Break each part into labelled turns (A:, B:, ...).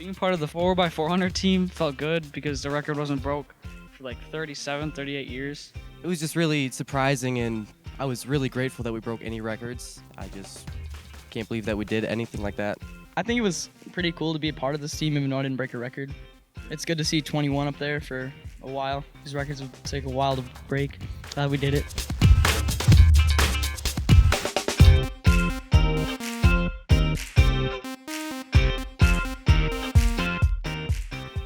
A: Being part of the 4x400 team felt good because the record wasn't broke for like 37, 38 years.
B: It was just really surprising, and I was really grateful that we broke any records. I just can't believe that we did anything like that.
C: I think it was pretty cool to be a part of this team even though I didn't break a record. It's good to see 21 up there for a while. These records would take a while to break. Glad we did it.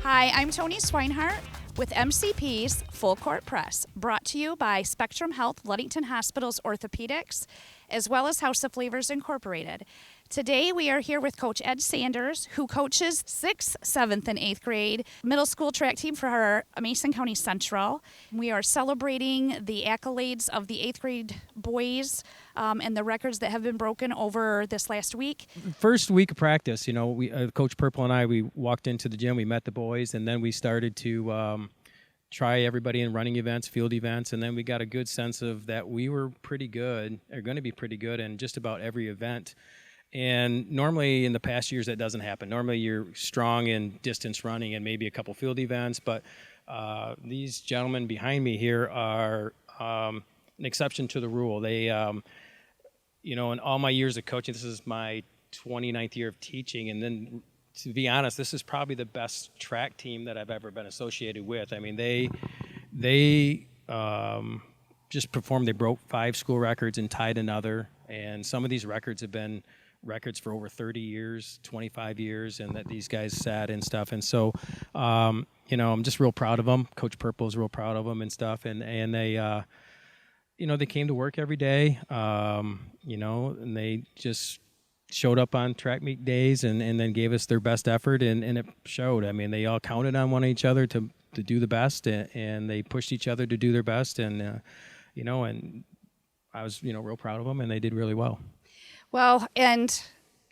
D: Hi, I'm Toni Swinehart with MCP's Full Court Press, brought to you by Spectrum Health Ludington Hospital's Orthopedics, as well as House of Flavors Incorporated. Today we are here with Coach Ed Sanders, who coaches 6th, 7th, and 8th grade middle school track team for our Mason County Central. We are celebrating the accolades of the 8th grade boys and the records that have been broken over this last week.
E: First week of practice, we Coach Purple and I, we walked into the gym, we met the boys, and then we started to try everybody in running events, field events, and then we got a good sense of that we were pretty good, or going to be pretty good in just about every event. And normally in the past years that doesn't happen. Normally you're strong in distance running and maybe a couple field events, but these gentlemen behind me here are an exception to the rule. They, in all my years of coaching, this is my 29th year of teaching, and then to be honest, this is probably the best track team that I've ever been associated with. I mean, they just performed. They broke 5 school records and tied another, and some of these records have been records for over 30 years, 25 years, and that these guys set and stuff. And so, I'm just real proud of them. Coach Purple is real proud of them and stuff. And they, they came to work every day, and they just showed up on track meet days and then gave us their best effort, and it showed. I mean, they all counted on one another to do the best, and they pushed each other to do their best. And, and I was, real proud of them, and they did really well.
D: Well, and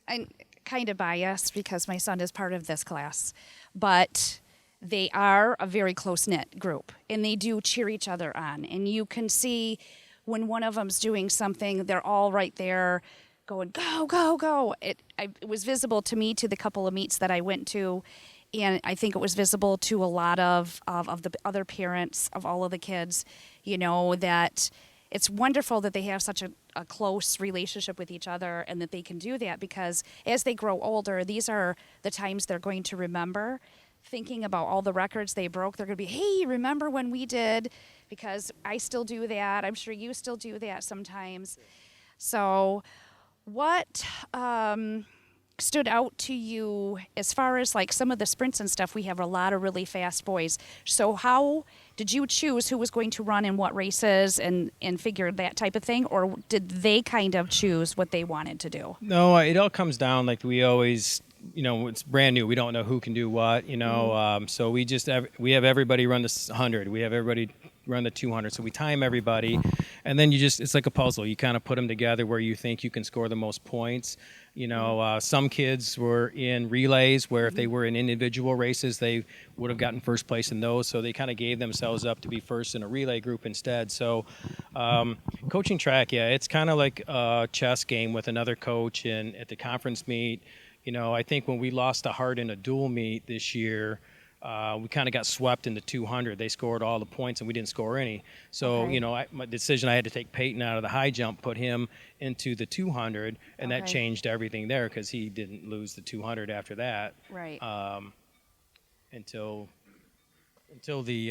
D: I'm kind of biased because my son is part of this class, but they are a very close-knit group, and they do cheer each other on. And you can see when one of them's doing something, they're all right there going, go, go, go. It was visible to me to the couple of meets that I went to, and I think it was visible to a lot of the other parents of all of the kids, that it's wonderful that they have such a close relationship with each other and that they can do that, because as they grow older, these are the times they're going to remember. Thinking about all the records they broke, they're going to be, hey, remember when we did? Because I still do that. I'm sure you still do that sometimes. So what stood out to you as far as like some of the sprints and stuff? We have a lot of really fast boys. So how did you choose who was going to run in what races and figure that type of thing? Or did they kind of choose what they wanted to do?
E: No, it all comes down like we always, it's brand new. We don't know who can do what, so we have everybody run the 100. We have everybody run the 200. So we time everybody, and then it's like a puzzle. You kind of put them together where you think you can score the most points. Some kids were in relays where if they were in individual races, they would have gotten first place in those. So they kind of gave themselves up to be first in a relay group instead. So coaching track, it's kind of like a chess game with another coach. And at the conference meet, I think when we lost to Hart in a dual meet this year, we kind of got swept in the 200. They scored all the points, and we didn't score any. So, my decision, I had to take Peyton out of the high jump, put him into the 200, and that changed everything there because he didn't lose the 200 after that.
D: Right.
E: Until the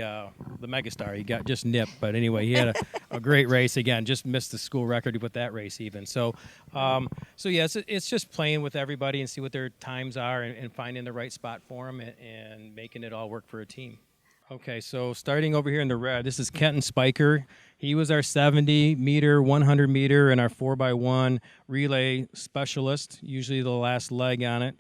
E: megastar, he got just nipped. But anyway, he had a great race again. Just missed the school record with that race even. So, it's just playing with everybody and see what their times are and finding the right spot for them and making it all work for a team. Okay, so starting over here in the red, this is Kenton Spiker. He was our 70-meter, 100-meter, and our 4x1 relay specialist. Usually the last leg on it.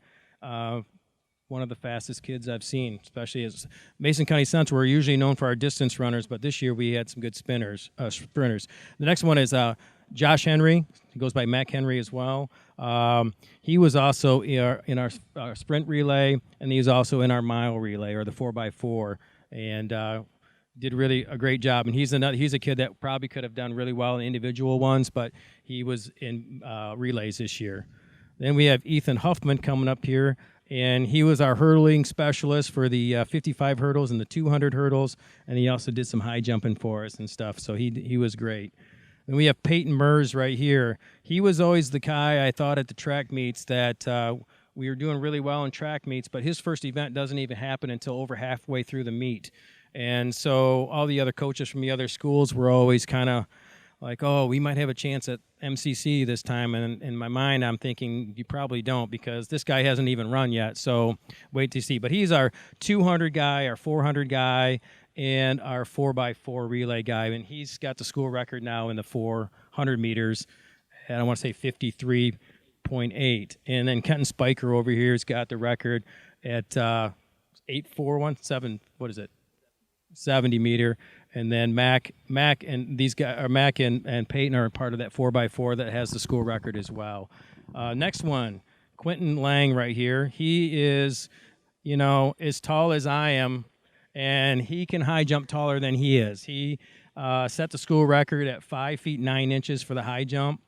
E: One of the fastest kids I've seen, especially as Mason County Central. We're usually known for our distance runners, but this year we had some good sprinters. The next one is Josh Henry. He goes by Mac Henry as well. He was also in our sprint relay, and he was also in our mile relay, or the 4x4, and did really a great job. And he's a kid that probably could have done really well in individual ones, but he was in relays this year. Then we have Ethan Huffman coming up here. And he was our hurdling specialist for the 55 hurdles and the 200 hurdles, and he also did some high jumping for us and stuff. So he was great. And we have Peyton Murse right here. He was always the guy I thought at the track meets that we were doing really well in track meets, but his first event doesn't even happen until over halfway through the meet. And so all the other coaches from the other schools were always kind of like, oh, we might have a chance at MCC this time. And in my mind, I'm thinking you probably don't because this guy hasn't even run yet. So wait to see. But he's our 200 guy, our 400 guy, and our 4x4 relay guy. And he's got the school record now in the 400 meters. And I want to say 53.8. And then Quentin Spiker over here has got the record at 8.417. What is it? 70 meter. And then Mac and these guys, or Mac and Peyton are part of that 4x4 that has the school record as well. Next one, Quentin Lang right here. He is, as tall as I am, and he can high jump taller than he is. He set the school record at 5 feet 9 inches for the high jump.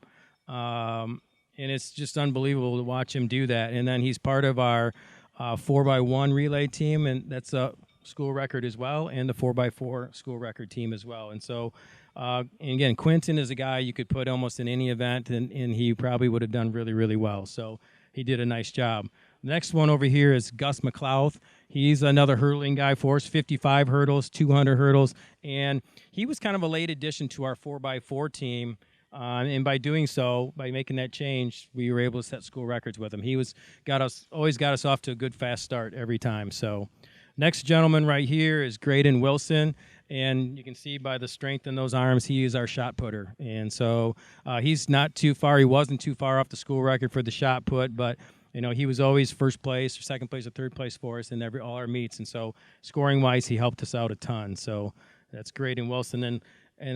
E: And it's just unbelievable to watch him do that. And then he's part of our 4x1 relay team, and that's a school record as well, and the 4x4 school record team as well. And so, and again, Quentin is a guy you could put almost in any event, and he probably would have done really, really well. So he did a nice job. The next one over here is Gus Mcclouth. He's another hurdling guy for us, 55 hurdles, 200 hurdles, and he was kind of a late addition to our 4x4 team. And by doing so, by making that change, we were able to set school records with him. He always got us off to a good, fast start every time. So next gentleman right here is Graden Wilson, and you can see by the strength in those arms, he is our shot putter. And so he's not too far. He wasn't too far off the school record for the shot put, but he was always first place or second place or third place for us in all our meets. And so scoring-wise, he helped us out a ton. So that's Graydon Wilson. And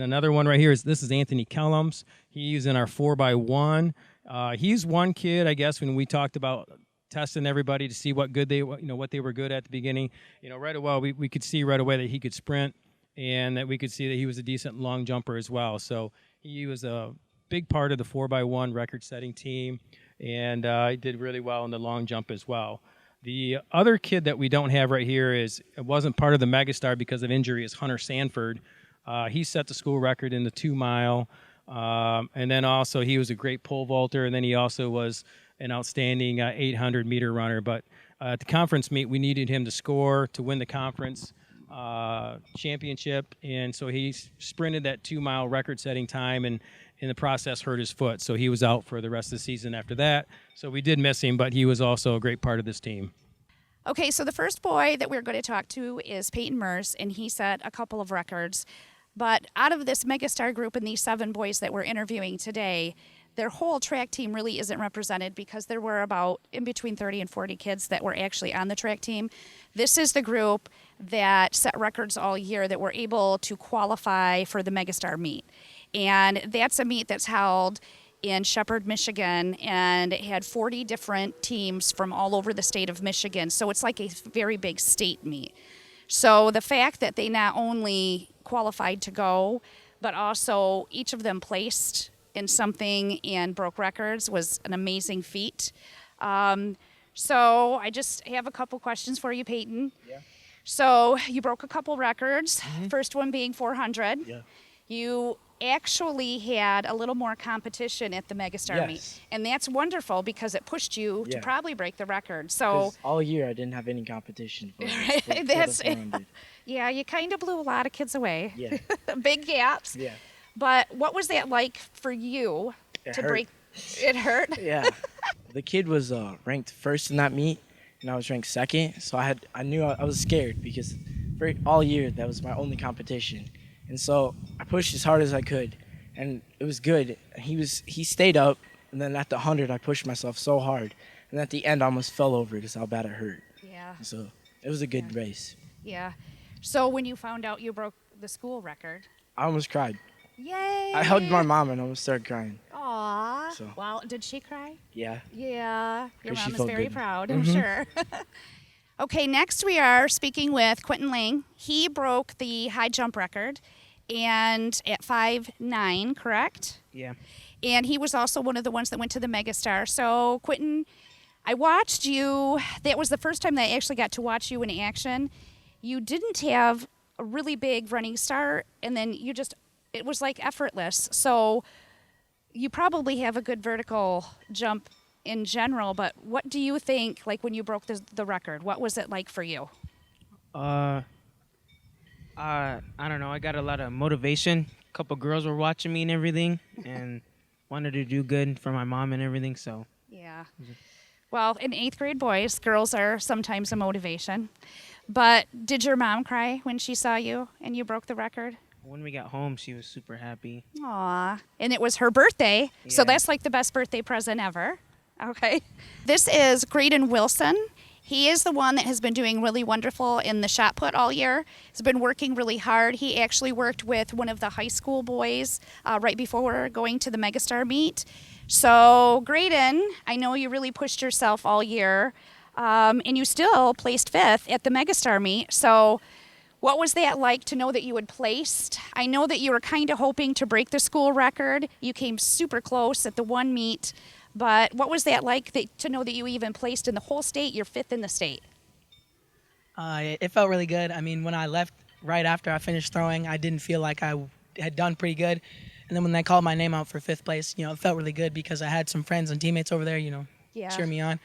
E: another one right here is Anthony Kellums. He's in our 4x1. He's one kid, I guess, when we talked about testing everybody to see what they were good at the beginning. Right away we could see right away that he could sprint, and that we could see that he was a decent long jumper as well. So he was a big part of the 4x1 record-setting team, and he did really well in the long jump as well. The other kid that we don't have right here wasn't part of the Megastar because of injury is Hunter Sanford. He set the school record in the 2 mile, and then also he was a great pole vaulter, and then he also was an outstanding 800-meter runner. But at the conference meet, we needed him to score to win the conference championship, and so he sprinted that 2 mile record-setting time, and in the process hurt his foot. So he was out for the rest of the season after that. So we did miss him, but he was also a great part of this team.
D: Okay, so the first boy that we're going to talk to is Peyton Murse, and he set a couple of records. But out of this Megastar group and these 7 boys that we're interviewing today, their whole track team really isn't represented because there were about in between 30 and 40 kids that were actually on the track team. This is the group that set records all year that were able to qualify for the Megastar meet. And that's a meet that's held in Shepherd, Michigan, and it had 40 different teams from all over the state of Michigan. So it's like a very big state meet. So the fact that they not only qualified to go, but also each of them placed in something and broke records was an amazing feat. So I just have a couple questions for you, Peyton.
F: Yeah.
D: So you broke a couple records, first one being 400.
F: Yeah.
D: You actually had a little more competition at the Megastar meet. And that's wonderful because it pushed you to probably break the record. So
F: all year I didn't have any competition. For
D: that's
F: the 400.
D: Yeah, you kind of blew a lot of kids away.
F: Yeah.
D: Big gaps.
F: Yeah.
D: But what was that like for you to break? It hurt?
F: Yeah. The kid was ranked first in that meet, and I was ranked second. So I knew I was scared because for all year that was my only competition. And so I pushed as hard as I could, and it was good. He stayed up, and then at the 100 I pushed myself so hard, and at the end I almost fell over because how bad it hurt.
D: Yeah.
F: And so it was a good race.
D: Yeah. So when you found out you broke the school record,
F: I almost cried.
D: yay!
F: I hugged my mom and almost started crying.
D: Aw.
F: So.
D: Well, did she cry?
F: Yeah.
D: Yeah. Your
F: 'Cause she
D: mom is
F: felt
D: very
F: good.
D: proud, I'm sure. Okay, next we are speaking with Quentin Lang. He broke the high jump record and at 5'9", correct?
G: Yeah.
D: And he was also one of the ones that went to the Megastar. So, Quentin, I watched you. That was the first time that I actually got to watch you in action. You didn't have a really big running start, and then it was like effortless. So you probably have a good vertical jump in general, but what do you think, like when you broke the record, what was it like for you?
G: I don't know. I got a lot of motivation. A couple girls were watching me and everything, and wanted to do good for my mom and everything. So
D: Yeah. Well, in 8th grade boys, girls are sometimes a motivation. But did your mom cry when she saw you and you broke the record?
G: when we got home, she was super happy.
D: Aw. And it was her birthday, so
G: Yeah.
D: that's like the best birthday present ever. Okay. This is Graydon Wilson. He is the one that has been doing really wonderful in the shot put all year. He's been working really hard. He actually worked with one of the high school boys right before going to the Megastar meet. So, Graydon, I know you really pushed yourself all year, and you still placed 5th at the Megastar meet. So, what was that like to know that you had placed? I know that you were kind of hoping to break the school record. You came super close at the one meet. But what was that like to know that you even placed in the whole state? You're 5th in the state.
H: It felt really good. I mean, when I left right after I finished throwing, I didn't feel like I had done pretty good. And then when they called my name out for 5th place, it felt really good because I had some friends and teammates over there,
D: Yeah.
H: cheer me on.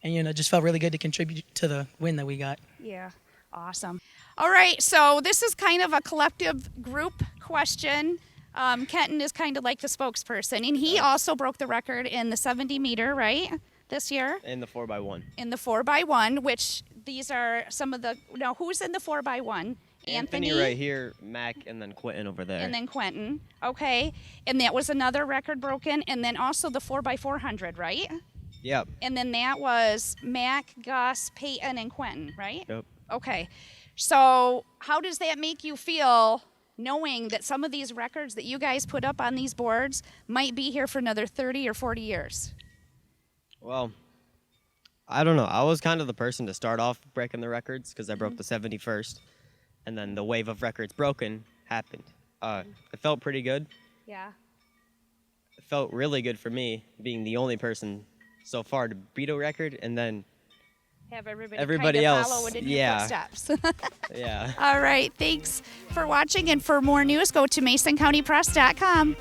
H: And, it just felt really good to contribute to the win that we got.
D: Yeah, awesome. All right, so this is kind of a collective group question. Kenton is kind of like the spokesperson, and he also broke the record in the 70 meter, right, this year?
B: In the 4x1.
D: In the 4x1, which these are some of the, no, who's in the 4x1?
B: Anthony right here, Mac, and then Quentin over there.
D: And then Quentin, okay. And that was another record broken, and then also the 4x400, right?
B: Yep.
D: And then that was Mac, Gus, Peyton, and Quentin, right?
B: Yep.
D: Okay. So how does that make you feel knowing that some of these records that you guys put up on these boards might be here for another 30 or 40 years?
I: Well, I don't know. I was kind of the person to start off breaking the records because I broke the 71st, and then the wave of records broken happened. It felt pretty good.
D: Yeah.
I: It felt really good for me being the only person so far to beat a record, and then
D: Have
I: Everybody
D: kind of
I: else,
D: follow in your
I: yeah.
D: footsteps.
I: yeah.
D: All right. Thanks for watching. And for more news, go to MasonCountyPress.com.